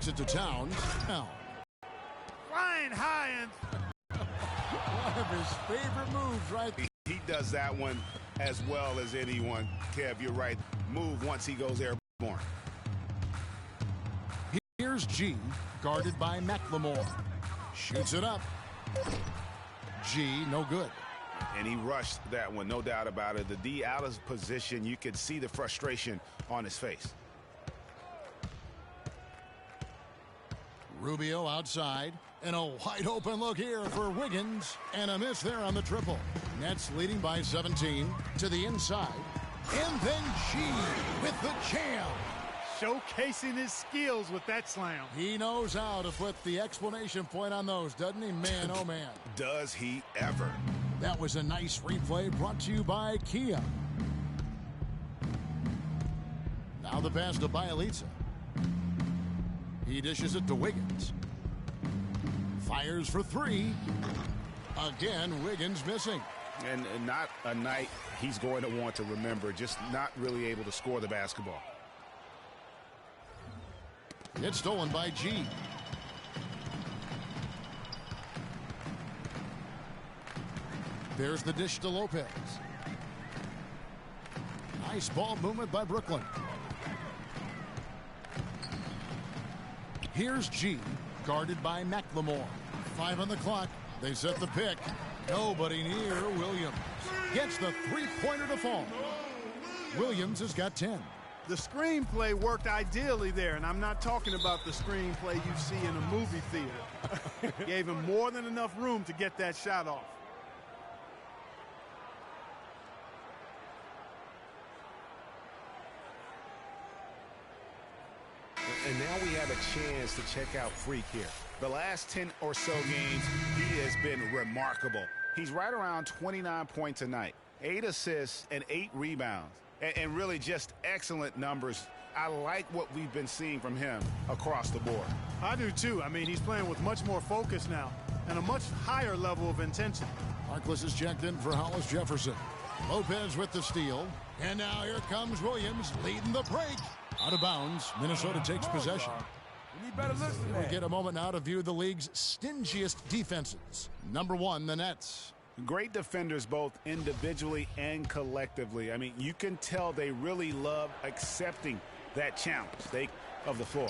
Kicks it to Towns. Now. Flying high and one of his favorite moves, right? He does that one as well as anyone. Kev, you're right. Move once he goes airborne. Here's G, guarded by McLemore. Shoots it up. G, no good. And he rushed that one, no doubt about it. The D out of position, you could see the frustration on his face. Rubio outside, and a wide open look here for Wiggins, and a miss there on the triple. Nets leading by 17 to the inside, and then G with the jam. showcasing his skills with that slam. He knows how to put the exclamation point on those, doesn't he? Man, oh man. Does he ever? That was a nice replay brought to you by Kia. Now the pass to Bielitsa. He dishes it to Wiggins. Fires for three. Again, Wiggins missing. And not a night he's going to want to remember. Just not really able to score the basketball. It's stolen by G. There's the dish to Lopez. Nice ball movement by Brooklyn. Here's G, guarded by McLemore. 5 on the clock. They set the pick. Nobody near Williams. Gets the three-pointer to fall. Williams has got 10. The screenplay worked ideally there, and I'm not talking about the screenplay you see in a movie theater. Gave him more than enough room to get that shot off. And now we have a chance to check out Freak here. The last 10 or so games, he has been remarkable. He's right around 29 points a night, 8 assists and 8 rebounds, and really just excellent numbers. I like what we've been seeing from him across the board. I do too. I mean, he's playing with much more focus now and a much higher level of intensity. Markless is checked in for Hollis Jefferson. Lopez with the steal. And now here comes Williams leading the break. Out of bounds, Minnesota takes possession. We get a moment now to view the league's stingiest defenses. Number 1, the Nets. Great defenders both individually and collectively. I mean, you can tell they really love accepting that challenge of the floor.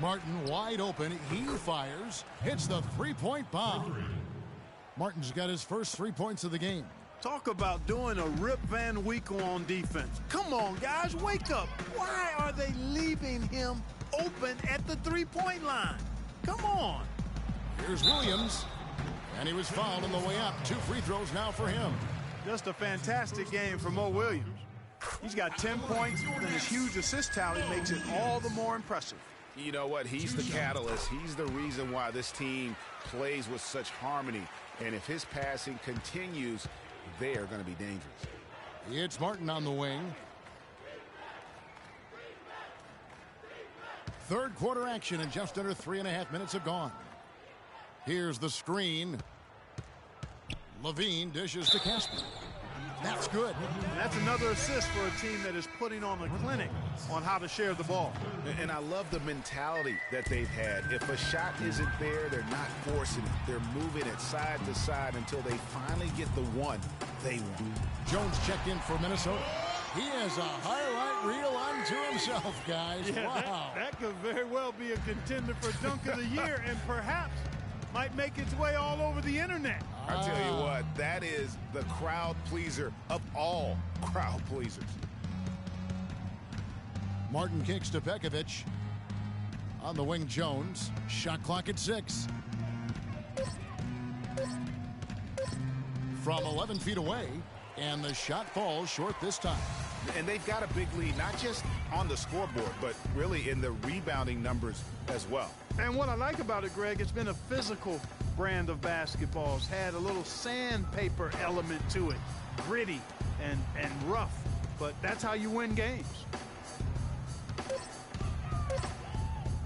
Martin wide open. He fires. Hits the three-point bomb. Martin's got his first 3 points of the game. Talk about doing a Rip Van Winkle on defense. Come on, guys, wake up. Why are they leaving him open at the three-point line? Come on. Here's Williams. And he was fouled on the way up. 2 free throws now for him. Just a fantastic game for Mo Williams. He's got 10 points, and his huge assist tally makes it all the more impressive. You know what? He's the catalyst. He's the reason why this team plays with such harmony. And if his passing continues, they are going to be dangerous. It's Martin on the wing. Third quarter action, and just under 3.5 minutes have gone. Here's the screen. Levine dishes to Casper. That's good. And that's another assist for a team that is putting on a clinic on how to share the ball. And I love the mentality that they've had. If a shot isn't there, they're not forcing it. They're moving it side to side until they finally get the one they want. Jones checked in for Minnesota. He has a highlight reel unto himself, guys. Yeah, wow. That could very well be a contender for Dunk of the Year and perhaps might make its way all over the internet. I tell you what, that is the crowd pleaser of all crowd pleasers. Martin kicks to Pekovic. On the wing, Jones. Shot clock at 6. From 11 feet away, and the shot falls short this time. And they've got a big lead, not just on the scoreboard, but really in the rebounding numbers as well. And what I like about it, Greg, it's been a physical brand of basketball. It's had a little sandpaper element to it. Gritty and rough. But that's how you win games.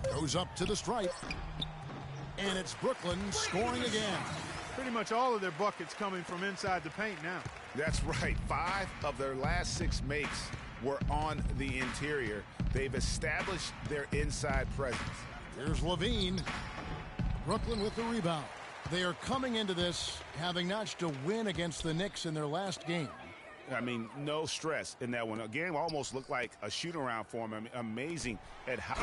Goes up to the stripe. And it's Brooklyn scoring again. Pretty much all of their buckets coming from inside the paint now. That's right. 5 of their last 6 makes were on the interior. They've established their inside presence. Here's Levine. Brooklyn with the rebound. They are coming into this having notched a win against the Knicks in their last game. I mean, no stress in that one. A game almost looked like a shoot-around for him. I mean, amazing at how...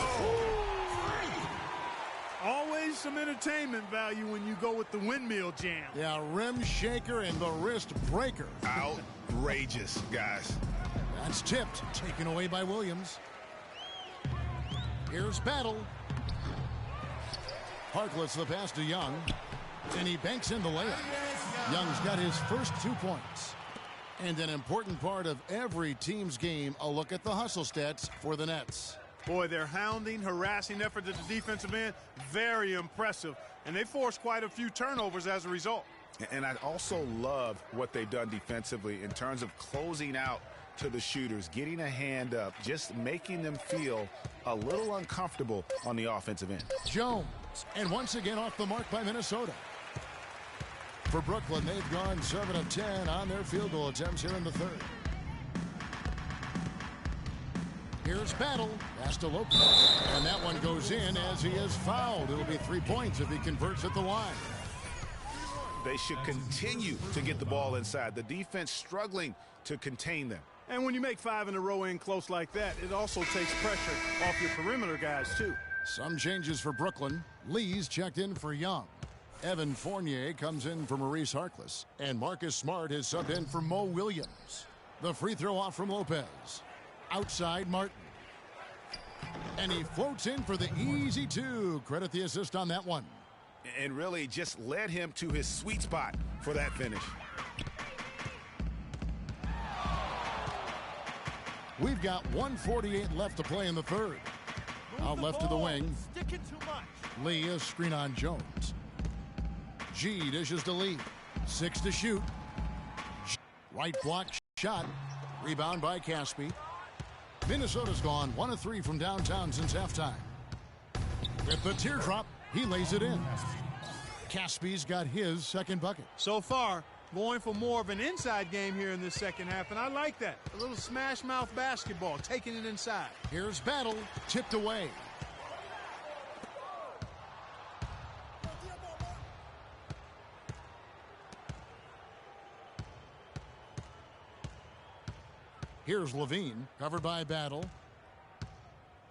Always some entertainment value when you go with the windmill jam. Yeah, rim shaker and the wrist breaker. Outrageous, guys. That's tipped, taken away by Williams. Here's Battle. Harkless the pass to Young, and he banks in the layup. Young's got his first 2 points. And an important part of every team's game, a look at the hustle stats for the Nets. Boy, their hounding, harassing effort at the defensive end, very impressive. And they forced quite a few turnovers as a result. And I also love what they've done defensively in terms of closing out to the shooters, getting a hand up, just making them feel a little uncomfortable on the offensive end. Jones, and once again off the mark by Minnesota. For Brooklyn, they've gone 7 of 10 on their field goal attempts here in the third. Here's Battle. Pass to Lopez. And that one goes in as he is fouled. It'll be 3 points if he converts at the line. They should continue to get the ball inside. The defense struggling to contain them. And when you make 5 in a row in close like that, it also takes pressure off your perimeter guys, too. Some changes for Brooklyn. Lee's checked in for Young. Evan Fournier comes in for Maurice Harkless. And Marcus Smart is subbed in for Mo Williams. The free throw off from Lopez. Outside Martin. And he floats in for the easy 2. Credit the assist on that one. And really just led him to his sweet spot for that finish. We've got 1:48 left to play in the third. Out left to the wing. Lee is screen on Jones. G dishes to Lee. 6 to shoot. Right block shot. Rebound by Caspi. Minnesota's gone 1 of 3 from downtown since halftime. With the teardrop, he lays it in. Caspi's got his second bucket. So far, going for more of an inside game here in this second half, and I like that. A little smash mouth basketball, taking it inside. Here's Battle, tipped away. Here's Levine, covered by Battle.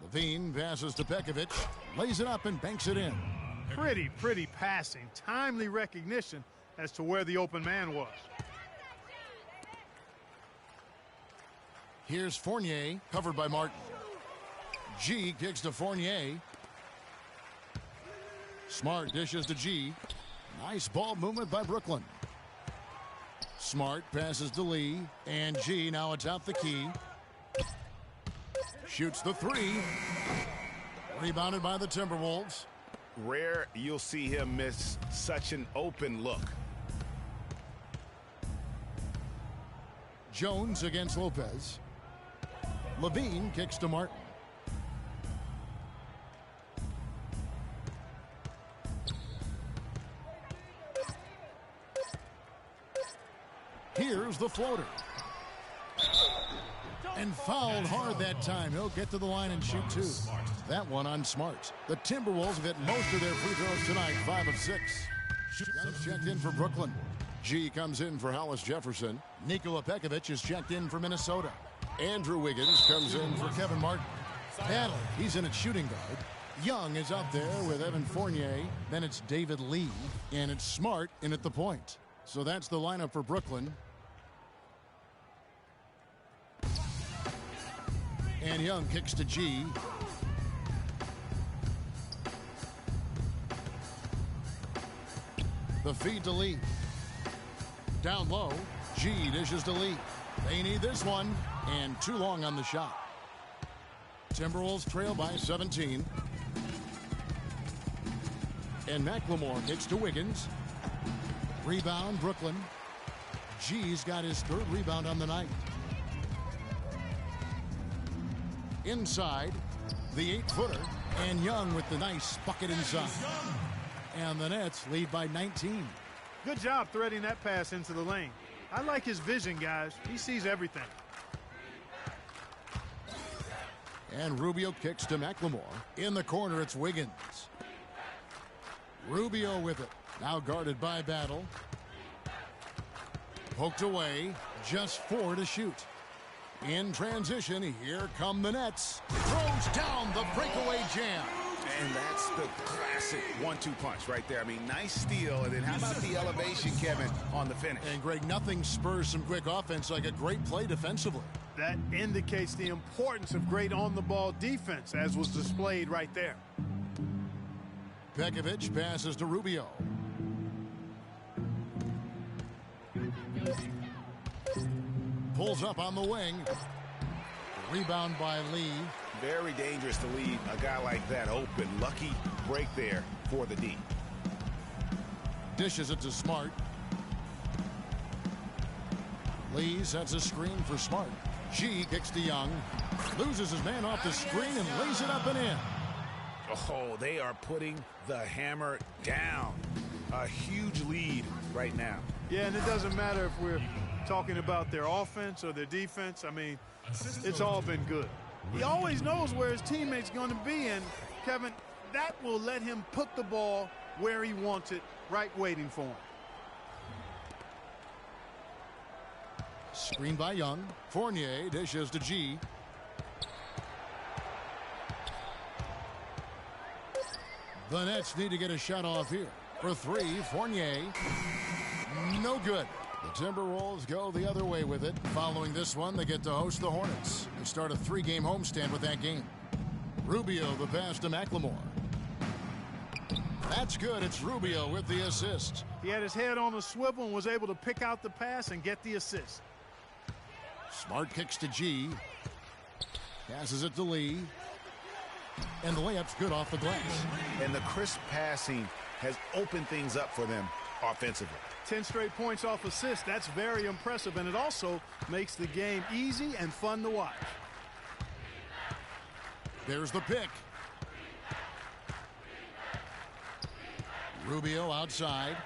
Levine passes to Pekovic, lays it up and banks it in. Pretty passing. Timely recognition as to where the open man was. Here's Fournier, covered by Martin. G kicks to Fournier. Smart dishes to G. Nice ball movement by Brooklyn. Smart passes to Lee, and G now atop the key. Shoots the 3. Rebounded by the Timberwolves. Rare you'll see him miss such an open look. Jones against Lopez. Levine kicks to Martin. Here's the floater. And fouled hard that time. He'll get to the line and shoot 2. That one on Smart. The Timberwolves have hit most of their free throws tonight, 5 of 6. Checked in for Brooklyn. G comes in for Hollis Jefferson. Nikola Pekovic is checked in for Minnesota. Andrew Wiggins comes in for Kevin Martin. Battle, he's in at shooting guard. Young is up there with Evan Fournier. Then it's David Lee. And it's Smart in at the point. So that's the lineup for Brooklyn. And Young kicks to G. The feed to Lee. Down low, G dishes to Lee. They need this one, and too long on the shot. Timberwolves trail by 17. And McLemore kicks to Wiggins. Rebound, Brooklyn. G's got his 3rd rebound on the night. Inside, the 8-footer, and Young with the nice bucket inside. And the Nets lead by 19. Good job threading that pass into the lane. I like his vision, guys. He sees everything. And Rubio kicks to McLemore. In the corner, it's Wiggins. Rubio with it. Now guarded by Battle. Poked away. Just 4 to shoot. In transition, here come the Nets. Throws down the breakaway jam. And that's the classic 1-2 punch right there. I mean, nice steal. And then how about the elevation, Kevin, on the finish? And, Greg, nothing spurs some quick offense like a great play defensively. That indicates the importance of great on-the-ball defense, as was displayed right there. Pekovic passes to Rubio. Pulls up on the wing. Rebound by Lee. Very dangerous to leave a guy like that open. Lucky break there for the D. Dishes it to Smart. Lee sets a screen for Smart. G kicks to Young. Loses his man off the screen and lays it up and in. Oh, they are putting the hammer down. A huge lead right now. Yeah, and it doesn't matter if we're talking about their offense or their defense. I mean, it's all been good. He always knows where his teammate's going to be, and, Kevin, that will let him put the ball where he wants it, right waiting for him. Screen by Young. Fournier dishes to G. The Nets need to get a shot off here. For 3, Fournier. No good. The Timberwolves go the other way with it. Following this one, they get to host the Hornets. They start a 3-game homestand with that game. Rubio the pass to McLemore. That's good. It's Rubio with the assist. He had his head on a swivel and was able to pick out the pass and get the assist. Smart kicks to G. Passes it to Lee. And the layup's good off the glass. And the crisp passing has opened things up for them offensively. 10 straight points off assist. That's very impressive, and it also makes the game easy and fun to watch. There's the pick. Rubio outside.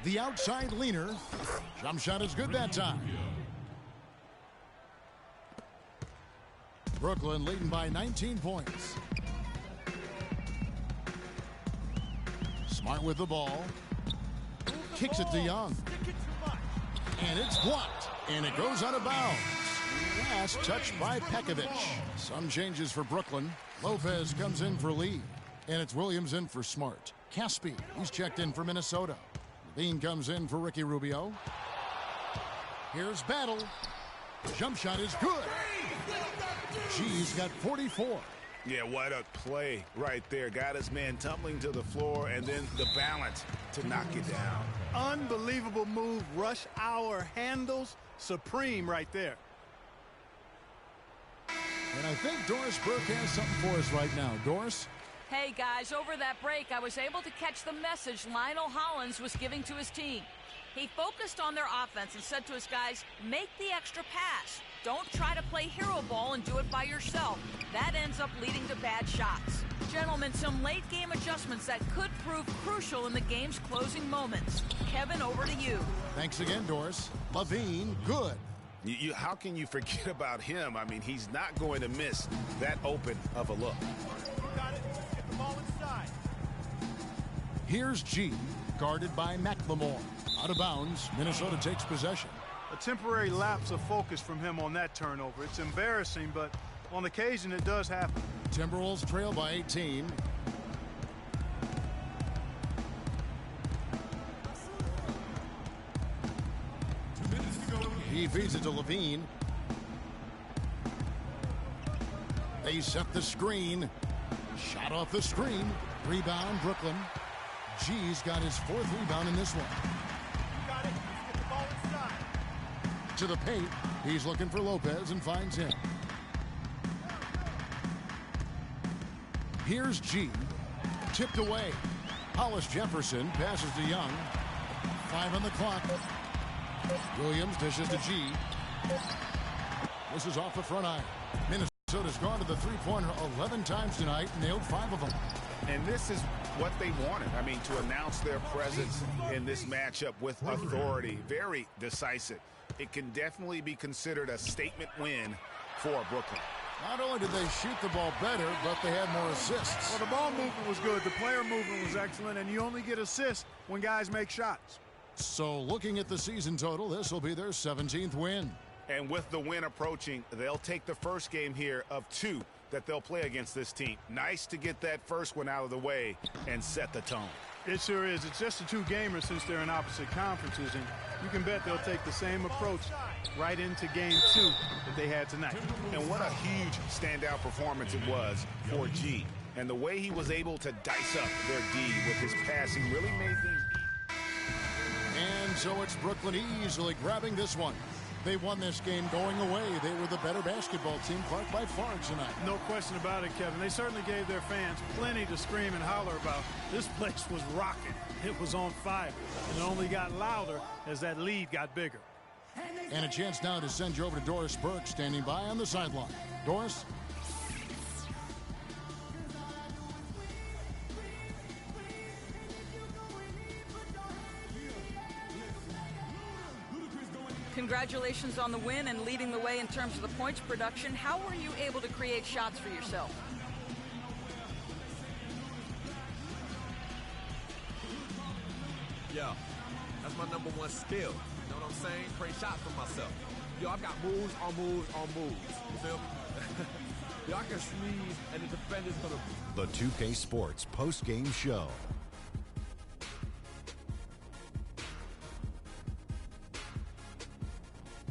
The outside leaner. Jump shot is good that time. Brooklyn leading by 19 points. Smart with the ball. Kicks it to Young. And it's blocked. And it goes out of bounds. Last touch by Pekovic. Some changes for Brooklyn. Lopez comes in for Lee. And it's Williams in for Smart. Caspi, he's checked in for Minnesota. Levine comes in for Ricky Rubio. Here's Battle. Jump shot is good. G's got 44. Yeah, what a play right there. Got his man tumbling to the floor, and then the balance to knock it down. Unbelievable move. Rush hour handles supreme right there. And I think Doris Burke has something for us right now. Doris? Hey, guys, over that break, I was able to catch the message Lionel Hollins was giving to his team. He focused on their offense and said to his guys, make the extra pass. Don't try to play hero ball and do it by yourself. That ends up leading to bad shots. Gentlemen, some late-game adjustments that could prove crucial in the game's closing moments. Kevin, over to you. Thanks again, Doris. Levine, good. How can you forget about him? I mean, he's not going to miss that open of a look. Got it. Get the ball inside. Here's G, guarded by McLemore. Out of bounds, Minnesota takes possession. A temporary lapse of focus from him on that turnover. It's embarrassing, but on occasion it does happen. Timberwolves trail by 18. He feeds it to Levine. They set the screen. Shot off the screen. Rebound, Brooklyn. G's got his 4th rebound in this one. Got it. Let's get the ball inside. To the paint. He's looking for Lopez and finds him. Here's G. Tipped away. Hollis Jefferson passes to Young. 5 on the clock. Williams dishes to G. This is off the front eye. Minnesota's gone to the three-pointer 11 times tonight, nailed 5 of them. And this is what they wanted. I mean, to announce their presence in this matchup with authority, very decisive. It can definitely be considered a statement win for Brooklyn. Not only did they shoot the ball better, but they had more assists. Well, the ball movement was good. The player movement was excellent, and you only get assists when guys make shots. So looking at the season total, this will be their 17th win. And with the win approaching, they'll take the first game here of 2 that they'll play against this team. Nice to get that first one out of the way and set the tone. It sure is. It's just a 2-gamer since they're in opposite conferences, and you can bet they'll take the same approach right into game 2 that they had tonight. And what a huge standout performance it was for G. And the way he was able to dice up their D with his passing really made things. And so it's Brooklyn easily grabbing this one. They won this game going away. They were the better basketball team, Clark, by far tonight. No question about it, Kevin. They certainly gave their fans plenty to scream and holler about. This place was rocking. It was on fire. And it only got louder as that lead got bigger. And a chance now to send you over to Doris Burke, standing by on the sideline. Doris? Congratulations on the win and leading the way in terms of the points production. How were you able to create shots for yourself? Yeah, that's my #1 skill. You know what I'm saying? Create shots for myself. Yo, I've got moves on moves on moves. You feel me? Yo, I can sneeze and the defender's gonna... The 2K Sports post-game show.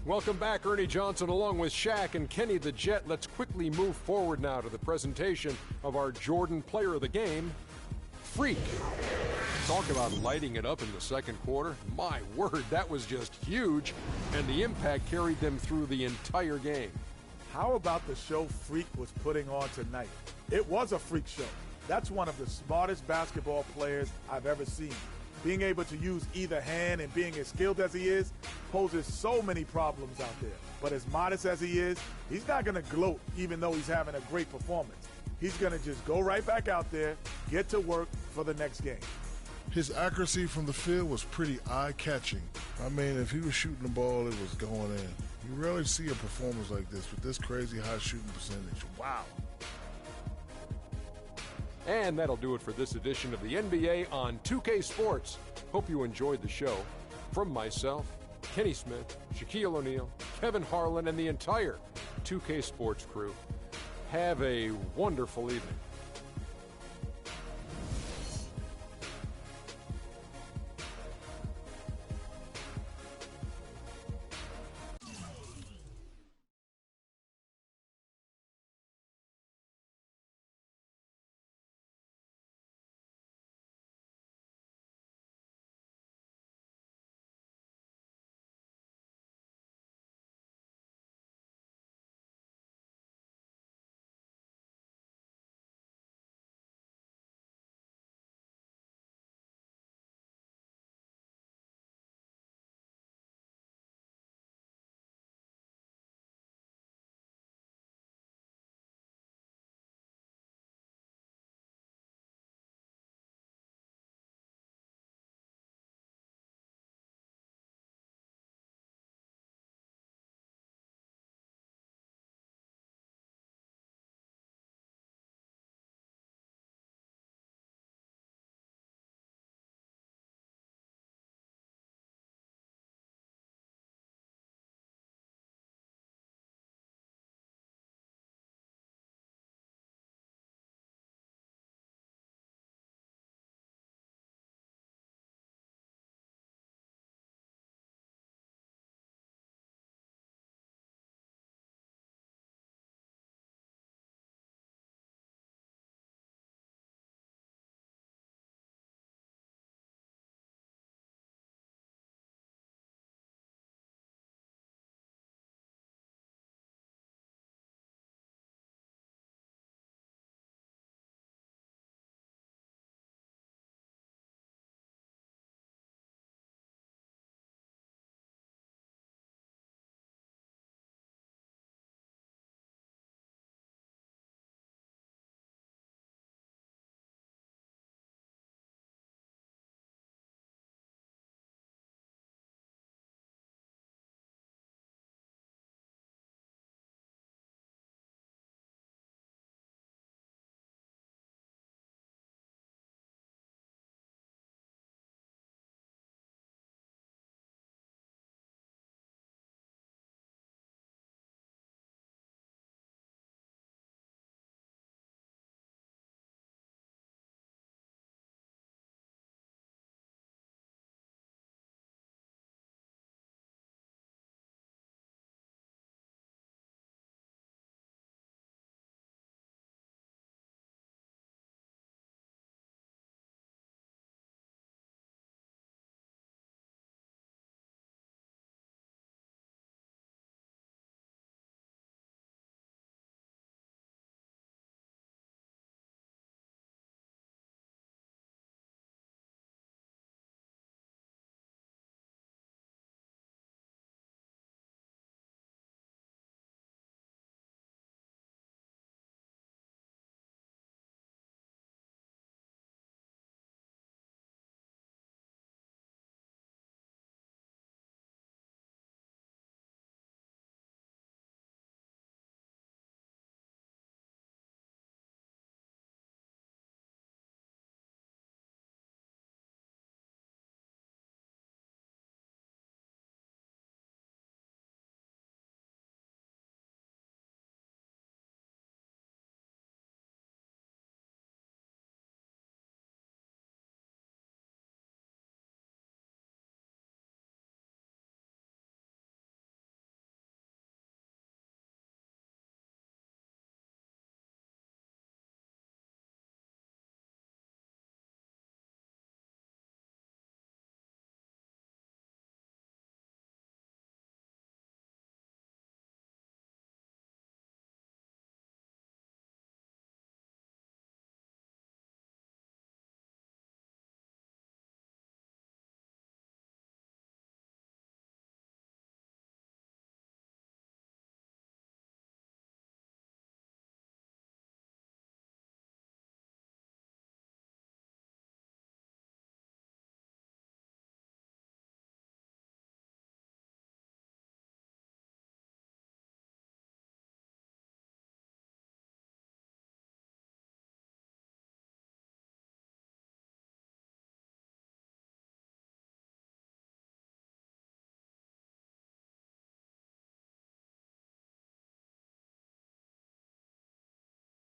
Welcome back, Ernie Johnson, along with Shaq and Kenny the Jet. Let's quickly move forward now to the presentation of our Jordan Player of the Game, Freak. Talk about lighting it up in the second quarter. My word, that was just huge, and the impact carried them through the entire game. How about the show Freak was putting on tonight? It was a freak show. That's one of the smartest basketball players I've ever seen. Being able to use either hand and being as skilled as he is poses so many problems out there. But as modest as he is, he's not going to gloat even though he's having a great performance. He's going to just go right back out there, get to work for the next game. His accuracy from the field was pretty eye-catching. I mean, if he was shooting the ball, it was going in. You rarely see a performance like this with this crazy high shooting percentage. Wow. And that'll do it for this edition of the NBA on 2K Sports. Hope you enjoyed the show. From myself, Kenny Smith, Shaquille O'Neal, Kevin Harlan, and the entire 2K Sports crew, have a wonderful evening.